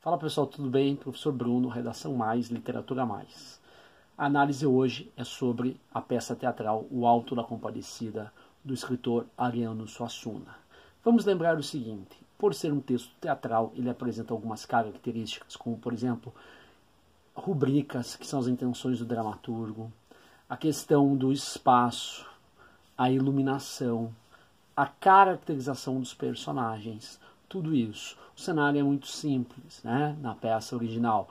Fala pessoal, tudo bem? Professor Bruno, Redação Mais, Literatura Mais. A análise hoje é sobre a peça teatral O Alto da Compadecida, do escritor Ariano Suassuna. Vamos lembrar o seguinte, por ser um texto teatral, ele apresenta algumas características, como por exemplo, rubricas, que são as intenções do dramaturgo, a questão do espaço, a iluminação, a caracterização dos personagens, tudo isso. O cenário é muito simples, né? Na peça original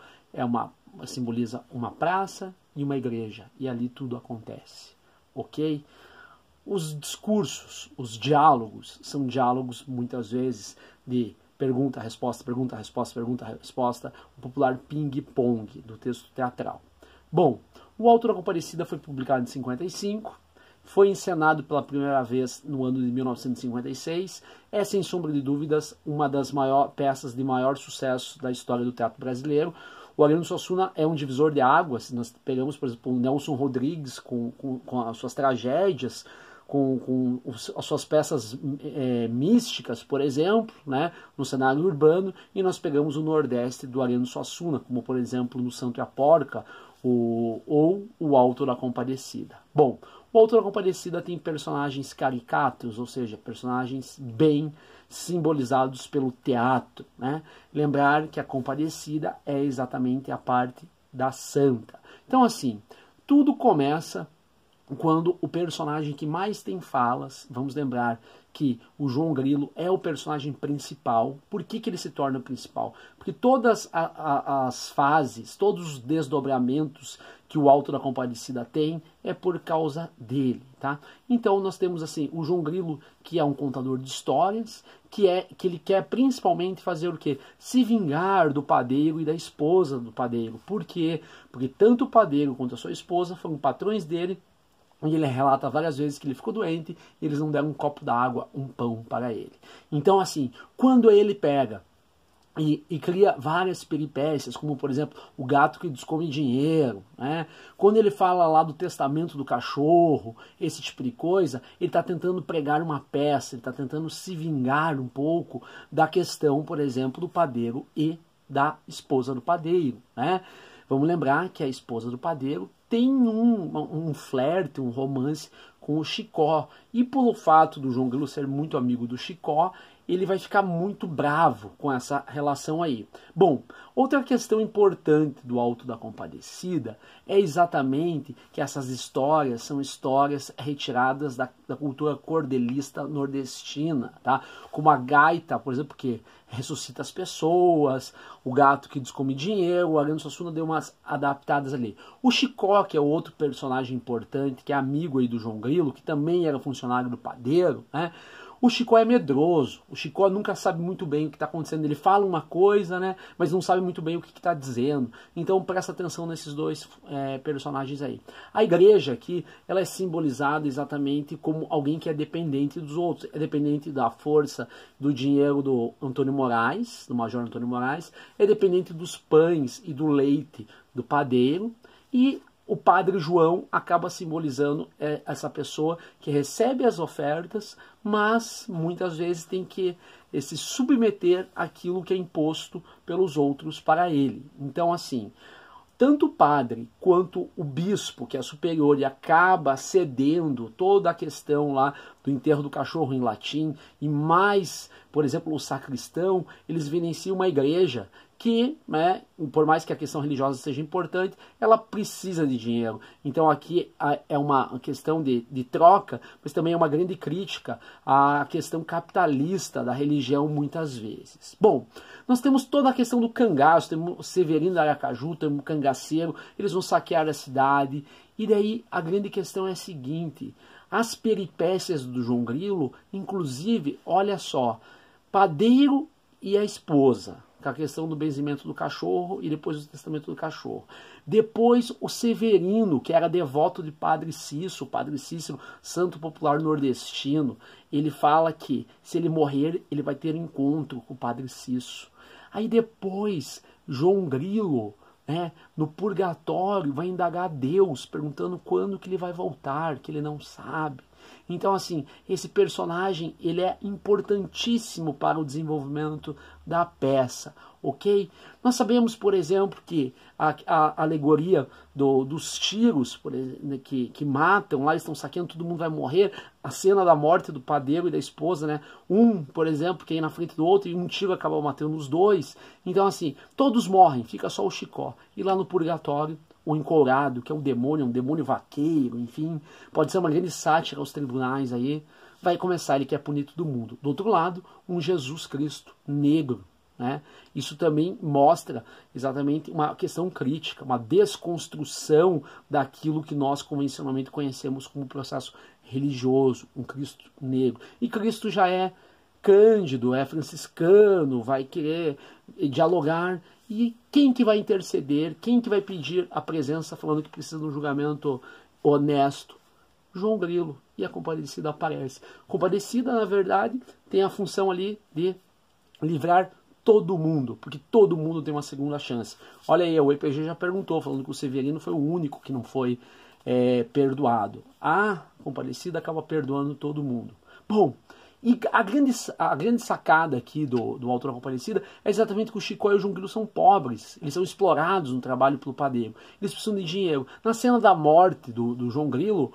simboliza uma praça e uma igreja, e ali tudo acontece, ok? Os discursos, os diálogos, são diálogos muitas vezes de pergunta, resposta, pergunta, resposta, pergunta, resposta, o popular ping-pong do texto teatral. Bom, O Alto da Compadecida foi publicado em 1955, foi encenado pela primeira vez no ano de 1956. É, sem sombra de dúvidas, uma das peças de maior sucesso da história do teatro brasileiro. O Ariano Suassuna é um divisor de águas. Nós pegamos, por exemplo, o Nelson Rodrigues com as suas tragédias, com as suas peças místicas, por exemplo, né, no cenário urbano, e nós pegamos o Nordeste do Ariano Suassuna, como por exemplo no Santo e a Porca, ou O Alto da Compadecida. Bom, O Alto da Compadecida tem personagens caricatos, ou seja, personagens bem simbolizados pelo teatro, né? Lembrar que a Compadecida é exatamente a parte da santa. Então, assim, tudo começa quando o personagem que mais tem falas, vamos lembrar que o João Grilo é o personagem principal. Por que ele se torna principal? Porque todas as fases, todos os desdobramentos que o Alto da Compadecida tem é por causa dele, tá? Então nós temos assim o João Grilo, que é um contador de histórias, que ele quer principalmente fazer o quê? Se vingar do padeiro e da esposa do padeiro. Por quê? Porque tanto o padeiro quanto a sua esposa foram patrões dele, e ele relata várias vezes que ele ficou doente e eles não deram um copo d'água, um pão para ele. Então, assim, quando ele pega e cria várias peripécias, como, por exemplo, o gato que descome dinheiro, né? Quando ele fala lá do testamento do cachorro, esse tipo de coisa, ele está tentando pregar uma peça, ele está tentando se vingar um pouco da questão, por exemplo, do padeiro e da esposa do padeiro, né? Vamos lembrar que a esposa do padeiro tem um flerte, um romance com o Chicó. E pelo fato do João Grilo ser muito amigo do Chicó, ele vai ficar muito bravo com essa relação aí. Bom, outra questão importante do Alto da Compadecida é exatamente que essas histórias são histórias retiradas da cultura cordelista nordestina, tá? Como a gaita, por exemplo, que ressuscita as pessoas, o gato que descome dinheiro, o Ariano Suassuna deu umas adaptadas ali. O Chicó, que é outro personagem importante, que é amigo aí do João Grilo, que também era funcionário do padeiro, né? O Chicó é medroso, o Chicó nunca sabe muito bem o que está acontecendo, ele fala uma coisa, né, mas não sabe muito bem o que está dizendo. Então presta atenção nesses dois personagens aí. A igreja aqui, ela é simbolizada exatamente como alguém que é dependente dos outros, é dependente da força, do dinheiro do Antônio Moraes, do Major Antônio Moraes, é dependente dos pães e do leite do padeiro, e o Padre João acaba simbolizando essa pessoa que recebe as ofertas, mas muitas vezes tem que se submeter àquilo que é imposto pelos outros para ele. Então, assim, tanto o padre quanto o bispo, que é superior e acaba cedendo toda a questão lá do enterro do cachorro em latim, e mais, por exemplo, o sacristão, eles vivenciam uma igreja que, né, por mais que a questão religiosa seja importante, ela precisa de dinheiro. Então aqui é uma questão de troca, mas também é uma grande crítica à questão capitalista da religião muitas vezes. Bom, nós temos toda a questão do cangaço, temos o Severino da Aracaju, temos o cangaceiro, eles vão saquear a cidade, e daí a grande questão é a seguinte, as peripécias do João Grilo, inclusive, olha só, padeiro e a esposa, com a questão do benzimento do cachorro e depois o testamento do cachorro. Depois o Severino, que era devoto de Padre Cícero, santo popular nordestino, ele fala que se ele morrer, ele vai ter encontro com o Padre Cícero. Aí depois, João Grilo, né, no purgatório, vai indagar a Deus, perguntando quando que ele vai voltar, que ele não sabe. Então, assim, esse personagem, ele é importantíssimo para o desenvolvimento da peça, ok? Nós sabemos, por exemplo, que a alegoria dos tiros por exemplo, que matam, lá estão saqueando, todo mundo vai morrer, a cena da morte do padeiro e da esposa, né? Um, por exemplo, que é na frente do outro e um tiro acaba matando os dois. Então, assim, todos morrem, fica só o Chicó. E lá no purgatório, o encourado, que é um demônio vaqueiro, enfim, pode ser uma grande sátira aos tribunais aí, vai começar, ele quer punir todo mundo. Do outro lado, um Jesus Cristo negro, né? Isso também mostra exatamente uma questão crítica, uma desconstrução daquilo que nós convencionalmente conhecemos como processo religioso, um Cristo negro. E Cristo já é cândido, é franciscano, vai querer dialogar. E quem que vai interceder? Quem que vai pedir a presença, falando que precisa de um julgamento honesto? João Grilo. E a Compadecida aparece. Compadecida, na verdade, tem a função ali de livrar todo mundo, porque todo mundo tem uma segunda chance. Olha aí, o EPG já perguntou, falando que o Severino foi o único que não foi perdoado. A Compadecida acaba perdoando todo mundo. Bom, e a grande sacada aqui do autor da Compadecida é exatamente que o Chicó e o João Grilo são pobres, eles são explorados no trabalho pelo padeiro, eles precisam de dinheiro. Na cena da morte do João Grilo,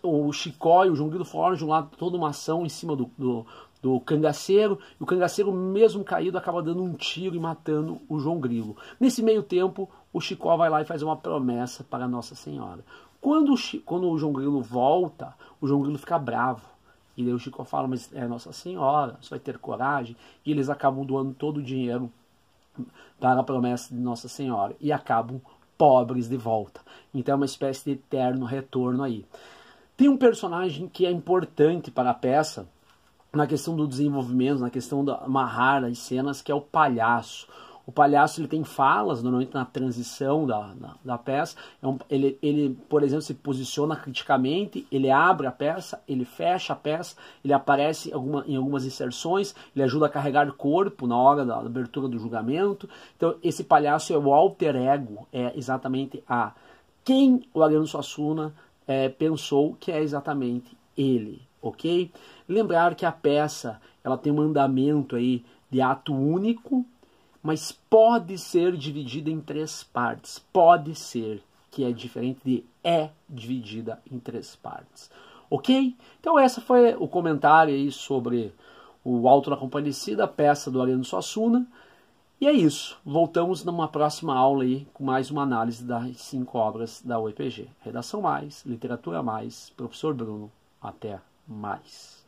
o Chicó e o João Grilo forjam lá toda uma ação em cima do cangaceiro, e o cangaceiro, mesmo caído, acaba dando um tiro e matando o João Grilo. Nesse meio tempo, o Chicó vai lá e faz uma promessa para Nossa Senhora. Quando o João Grilo volta, o João Grilo fica bravo. E daí o Chicó fala, mas é Nossa Senhora, você vai ter coragem. E eles acabam doando todo o dinheiro para a promessa de Nossa Senhora. E acabam pobres de volta. Então é uma espécie de eterno retorno aí. Tem um personagem que é importante para a peça, na questão do desenvolvimento, na questão de amarrar as cenas, que é o palhaço. O palhaço, ele tem falas, normalmente na transição da peça. Ele, por exemplo, se posiciona criticamente, ele abre a peça, ele fecha a peça, ele aparece em algumas inserções, ele ajuda a carregar corpo na hora da abertura do julgamento. Então, esse palhaço é o alter ego, é exatamente quem o Ariano Suassuna pensou que é exatamente ele, ok? Lembrar que a peça, ela tem um andamento aí de ato único, mas pode ser dividida em 3 partes. Pode ser, que é diferente de dividida em 3 partes. Ok? Então esse foi o comentário aí sobre o Auto da Compadecida, a peça do Ariano Suassuna. E é isso. Voltamos numa próxima aula aí com mais uma análise das 5 obras da UEPG. Redação mais, literatura mais, professor Bruno. Até mais.